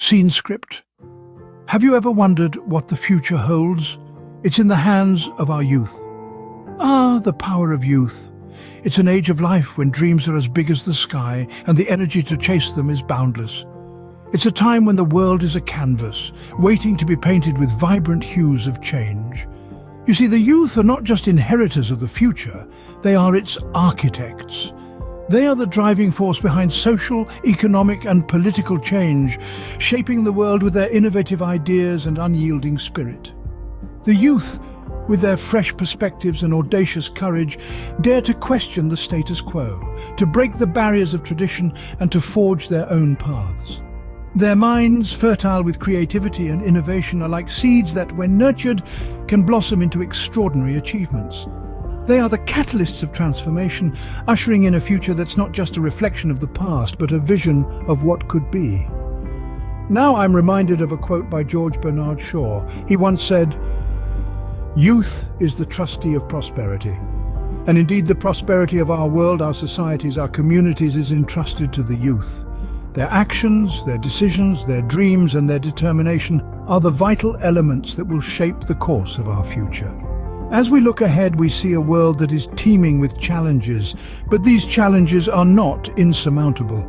Scene script. Have you ever wondered what the future holds? It's in the hands of our youth. Ah, the power of youth. It's an age of life when dreams are as big as the sky and the energy to chase them is boundless. It's a time when the world is a canvas, waiting to be painted with vibrant hues of change. You see, the youth are not just inheritors of the future, they are its architects. They are the driving force behind social, economic and political change, shaping the world with their innovative ideas and unyielding spirit. The youth, with their fresh perspectives and audacious courage, dare to question the status quo, to break the barriers of tradition and to forge their own paths. Their minds, fertile with creativity and innovation, are like seeds that, when nurtured, can blossom into extraordinary achievements. They are the catalysts of transformation, ushering in a future that's not just a reflection of the past, but a vision of what could be. Now I'm reminded of a quote by George Bernard Shaw. He once said, "Youth is the trustee of prosperity." And indeed, the prosperity of our world, our societies, our communities is entrusted to the youth. Their actions, their decisions, their dreams and their determination are the vital elements that will shape the course of our future. As we look ahead, we see a world that is teeming with challenges, but these challenges are not insurmountable.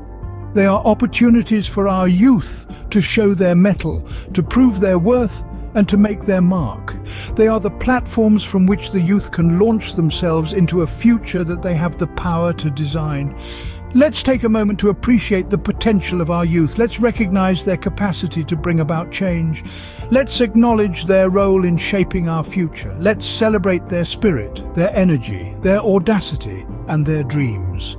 They are opportunities for our youth to show their mettle, to prove their worth, and to make their mark. They are the platforms from which the youth can launch themselves into a future that they have the power to design. Let's take a moment to appreciate the potential of our youth. Let's recognize their capacity to bring about change. Let's acknowledge their role in shaping our future. Let's celebrate their spirit, their energy, their audacity, and their dreams.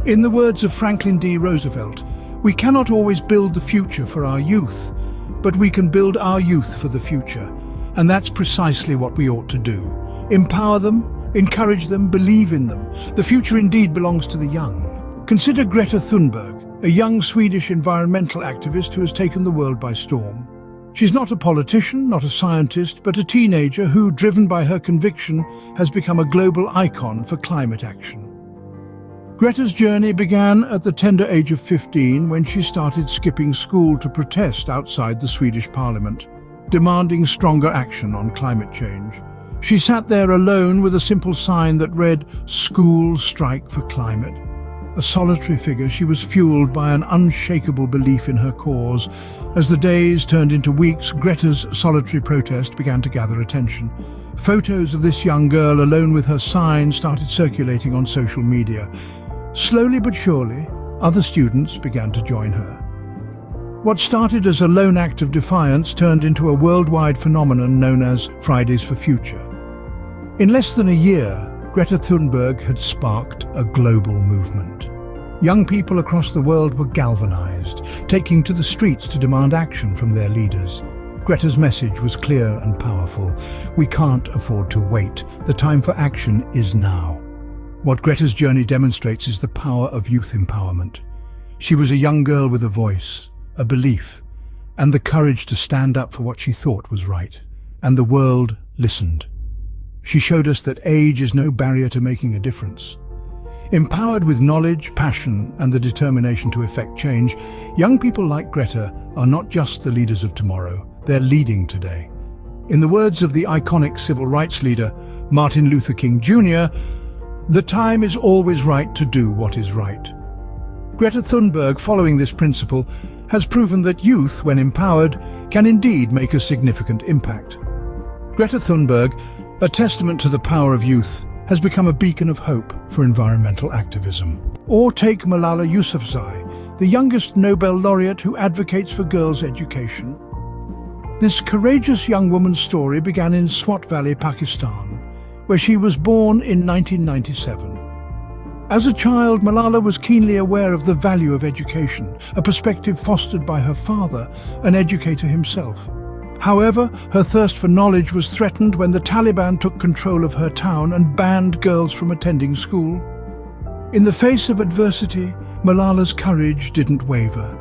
In the words of Franklin D. Roosevelt, we cannot always build the future for our youth, but we can build our youth for the future. And that's precisely what we ought to do. Empower them, encourage them, believe in them. The future indeed belongs to the young. Consider Greta Thunberg, a young Swedish environmental activist who has taken the world by storm. She's not a politician, not a scientist, but a teenager who, driven by her conviction, has become a global icon for climate action. Greta's journey began at the tender age of 15 when she started skipping school to protest outside the Swedish parliament, demanding stronger action on climate change. She sat there alone with a simple sign that read, "School Strike for Climate." A solitary figure, she was fueled by an unshakable belief in her cause. As the days turned into weeks, Greta's solitary protest began to gather attention. Photos of this young girl alone with her sign started circulating on social media. Slowly but surely, other students began to join her. What started as a lone act of defiance turned into a worldwide phenomenon known as Fridays for Future. In less than a year, Greta Thunberg had sparked a global movement. Young people across the world were galvanized, taking to the streets to demand action from their leaders. Greta's message was clear and powerful. We can't afford to wait. The time for action is now. What Greta's journey demonstrates is the power of youth empowerment. She was a young girl with a voice, a belief, and the courage to stand up for what she thought was right. And the world listened. She showed us that age is no barrier to making a difference. Empowered with knowledge, passion, and the determination to effect change, young people like Greta are not just the leaders of tomorrow, they're leading today. In the words of the iconic civil rights leader, Martin Luther King Jr., "The time is always right to do what is right." Greta Thunberg, following this principle, has proven that youth, when empowered, can indeed make a significant impact. Greta Thunberg, a testament to the power of youth, has become a beacon of hope for environmental activism. Or take Malala Yousafzai, the youngest Nobel laureate who advocates for girls' education. This courageous young woman's story began in Swat Valley, Pakistan, where she was born in 1997. As a child, Malala was keenly aware of the value of education, a perspective fostered by her father, an educator himself. However, her thirst for knowledge was threatened when the Taliban took control of her town and banned girls from attending school. In the face of adversity, Malala's courage didn't waver.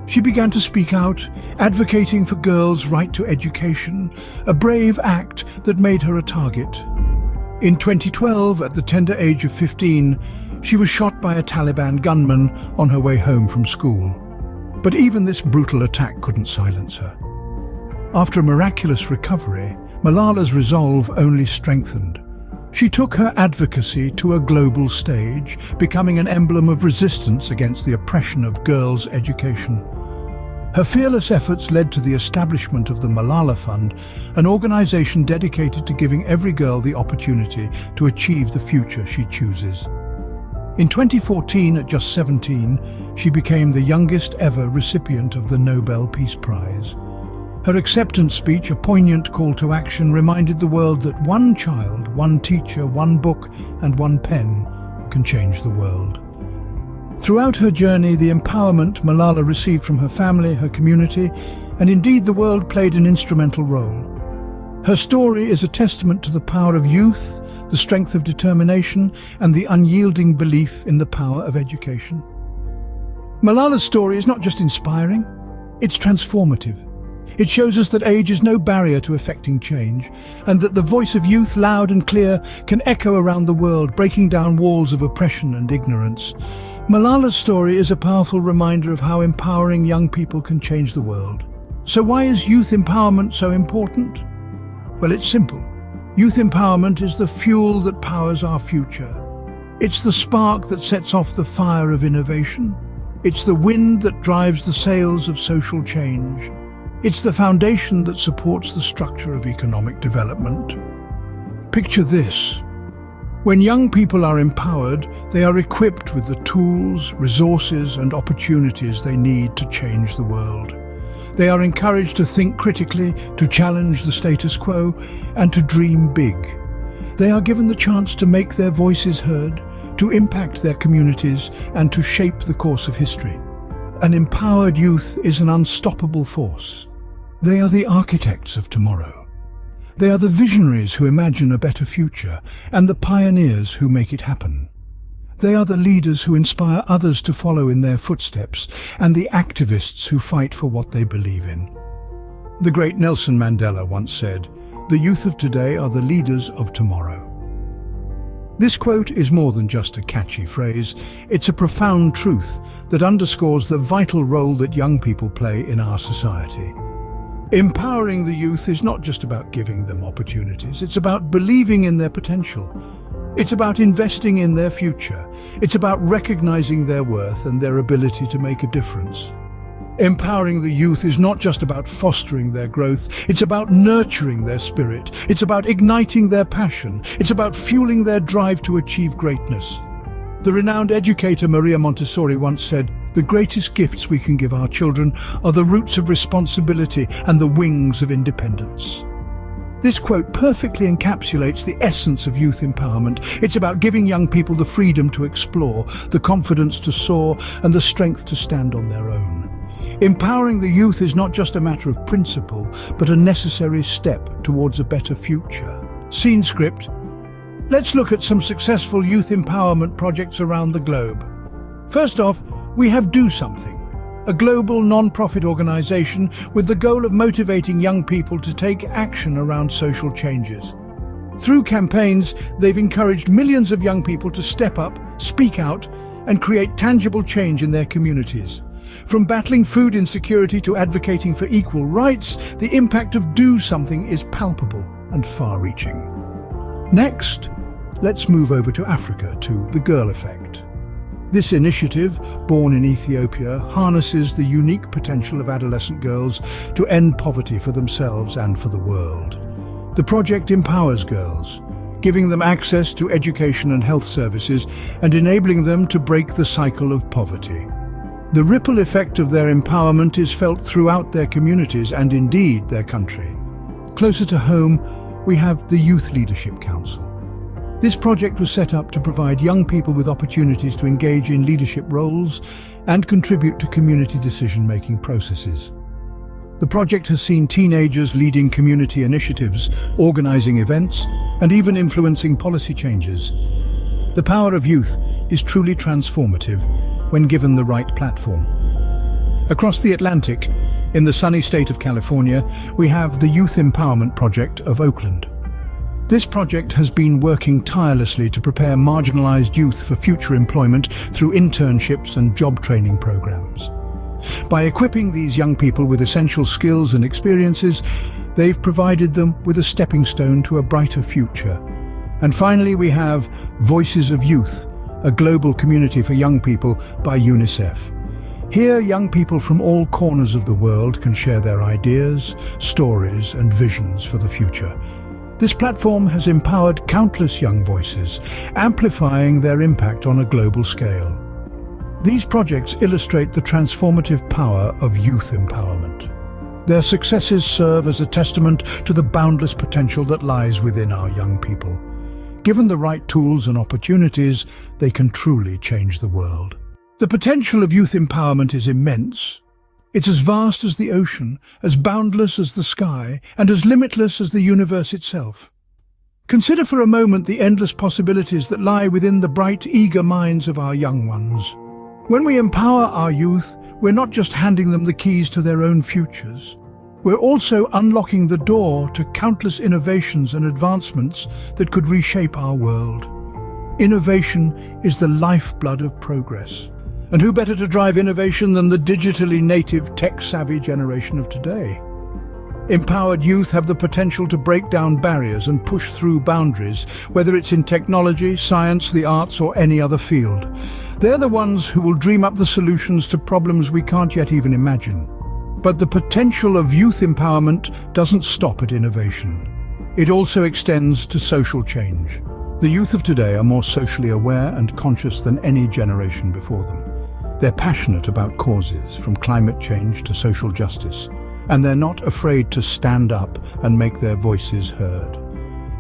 She began to speak out, advocating for girls' right to education, a brave act that made her a target. In 2012, at the tender age of 15, she was shot by a Taliban gunman on her way home from school. But even this brutal attack couldn't silence her. After a miraculous recovery, Malala's resolve only strengthened. She took her advocacy to a global stage, becoming an emblem of resistance against the oppression of girls' education. Her fearless efforts led to the establishment of the Malala Fund, an organization dedicated to giving every girl the opportunity to achieve the future she chooses. In 2014, at just 17, she became the youngest ever recipient of the Nobel Peace Prize. Her acceptance speech, a poignant call to action, reminded the world that one child, one teacher, one book, and one pen can change the world. Throughout her journey, the empowerment Malala received from her family, her community, and indeed the world played an instrumental role. Her story is a testament to the power of youth, the strength of determination, and the unyielding belief in the power of education. Malala's story is not just inspiring, it's transformative. It shows us that age is no barrier to effecting change, and that the voice of youth, loud and clear, can echo around the world, breaking down walls of oppression and ignorance. Malala's story is a powerful reminder of how empowering young people can change the world. So why is youth empowerment so important? Well, it's simple. Youth empowerment is the fuel that powers our future. It's the spark that sets off the fire of innovation. It's the wind that drives the sails of social change. It's the foundation that supports the structure of economic development. Picture this. When young people are empowered, they are equipped with the tools, resources, and opportunities they need to change the world. They are encouraged to think critically, to challenge the status quo, and to dream big. They are given the chance to make their voices heard, to impact their communities, and to shape the course of history. An empowered youth is an unstoppable force. They are the architects of tomorrow. They are the visionaries who imagine a better future, and the pioneers who make it happen. They are the leaders who inspire others to follow in their footsteps, and the activists who fight for what they believe in. The great Nelson Mandela once said, "The youth of today are the leaders of tomorrow." This quote is more than just a catchy phrase. It's a profound truth that underscores the vital role that young people play in our society. Empowering the youth is not just about giving them opportunities, it's about believing in their potential. It's about investing in their future. It's about recognizing their worth and their ability to make a difference. Empowering the youth is not just about fostering their growth, it's about nurturing their spirit. It's about igniting their passion. It's about fueling their drive to achieve greatness. The renowned educator Maria Montessori once said, "The greatest gifts we can give our children are the roots of responsibility and the wings of independence." This quote perfectly encapsulates the essence of youth empowerment. It's about giving young people the freedom to explore, the confidence to soar, and the strength to stand on their own. Empowering the youth is not just a matter of principle, but a necessary step towards a better future. Scene script. Let's look at some successful youth empowerment projects around the globe. First off, we have Do Something, a global non-profit organization with the goal of motivating young people to take action around social changes. Through campaigns, they've encouraged millions of young people to step up, speak out, and create tangible change in their communities. From battling food insecurity to advocating for equal rights, the impact of Do Something is palpable and far-reaching. Next, let's move over to Africa, to the Girl Effect. This initiative, born in Ethiopia, harnesses the unique potential of adolescent girls to end poverty for themselves and for the world. The project empowers girls, giving them access to education and health services and enabling them to break the cycle of poverty. The ripple effect of their empowerment is felt throughout their communities and indeed their country. Closer to home, we have the Youth Leadership Council. This project was set up to provide young people with opportunities to engage in leadership roles and contribute to community decision-making processes. The project has seen teenagers leading community initiatives, organizing events, and even influencing policy changes. The power of youth is truly transformative when given the right platform. Across the Atlantic, in the sunny state of California, we have the Youth Empowerment Project of Oakland. This project has been working tirelessly to prepare marginalized youth for future employment through internships and job training programs. By equipping these young people with essential skills and experiences, they've provided them with a stepping stone to a brighter future. And finally, we have Voices of Youth, a global community for young people by UNICEF. Here, young people from all corners of the world can share their ideas, stories, and visions for the future. This platform has empowered countless young voices, amplifying their impact on a global scale. These projects illustrate the transformative power of youth empowerment. Their successes serve as a testament to the boundless potential that lies within our young people. Given the right tools and opportunities, they can truly change the world. The potential of youth empowerment is immense. It's as vast as the ocean, as boundless as the sky, and as limitless as the universe itself. Consider for a moment the endless possibilities that lie within the bright, eager minds of our young ones. When we empower our youth, we're not just handing them the keys to their own futures. We're also unlocking the door to countless innovations and advancements that could reshape our world. Innovation is the lifeblood of progress. And who better to drive innovation than the digitally native, tech-savvy generation of today? Empowered youth have the potential to break down barriers and push through boundaries, whether it's in technology, science, the arts, or any other field. They're the ones who will dream up the solutions to problems we can't yet even imagine. But the potential of youth empowerment doesn't stop at innovation. It also extends to social change. The youth of today are more socially aware and conscious than any generation before them. They're passionate about causes, from climate change to social justice, and they're not afraid to stand up and make their voices heard.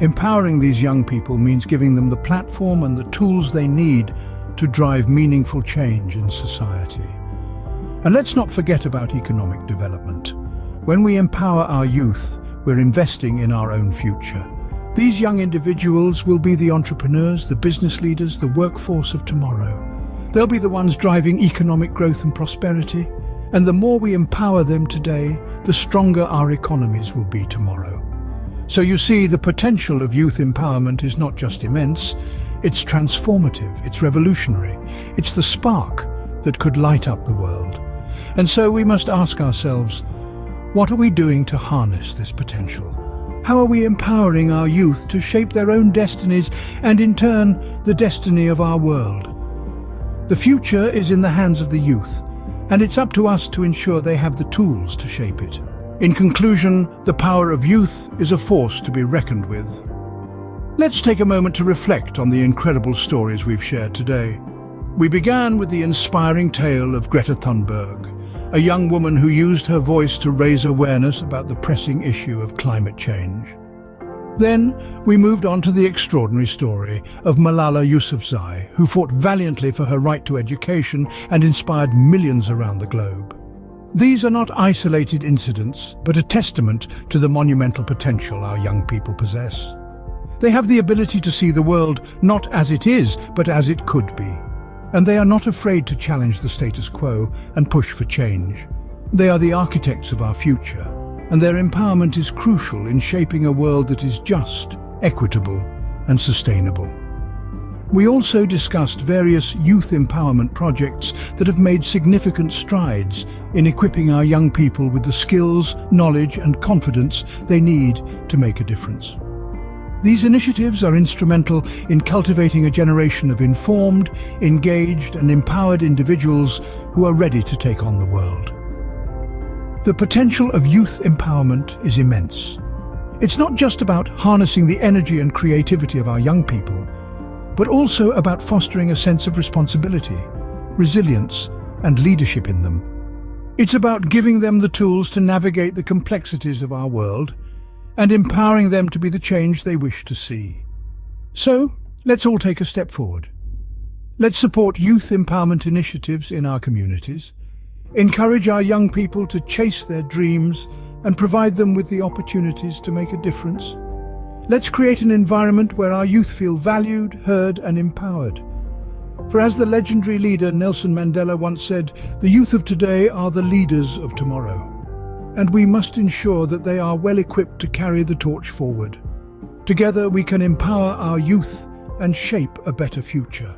Empowering these young people means giving them the platform and the tools they need to drive meaningful change in society. And let's not forget about economic development. When we empower our youth, we're investing in our own future. These young individuals will be the entrepreneurs, the business leaders, the workforce of tomorrow. They'll be the ones driving economic growth and prosperity, and the more we empower them today, the stronger our economies will be tomorrow. So you see, the potential of youth empowerment is not just immense, it's transformative, it's revolutionary, it's the spark that could light up the world. And so we must ask ourselves, what are we doing to harness this potential? How are we empowering our youth to shape their own destinies and, in turn, the destiny of our world? The future is in the hands of the youth, and it's up to us to ensure they have the tools to shape it. In conclusion, the power of youth is a force to be reckoned with. Let's take a moment to reflect on the incredible stories we've shared today. We began with the inspiring tale of Greta Thunberg, a young woman who used her voice to raise awareness about the pressing issue of climate change. Then we moved on to the extraordinary story of Malala Yousafzai, who fought valiantly for her right to education and inspired millions around the globe. These are not isolated incidents, but a testament to the monumental potential our young people possess. They have the ability to see the world not as it is, but as it could be. And they are not afraid to challenge the status quo and push for change. They are the architects of our future, and their empowerment is crucial in shaping a world that is just, equitable, and sustainable. We also discussed various youth empowerment projects that have made significant strides in equipping our young people with the skills, knowledge, and confidence they need to make a difference. These initiatives are instrumental in cultivating a generation of informed, engaged, and empowered individuals who are ready to take on the world. The potential of youth empowerment is immense. It's not just about harnessing the energy and creativity of our young people, but also about fostering a sense of responsibility, resilience, and leadership in them. It's about giving them the tools to navigate the complexities of our world and empowering them to be the change they wish to see. So, let's all take a step forward. Let's support youth empowerment initiatives in our communities, encourage our young people to chase their dreams, and provide them with the opportunities to make a difference. Let's create an environment where our youth feel valued, heard, and empowered. For as the legendary leader Nelson Mandela once said, the youth of today are the leaders of tomorrow. And we must ensure that they are well equipped to carry the torch forward. Together we can empower our youth and shape a better future.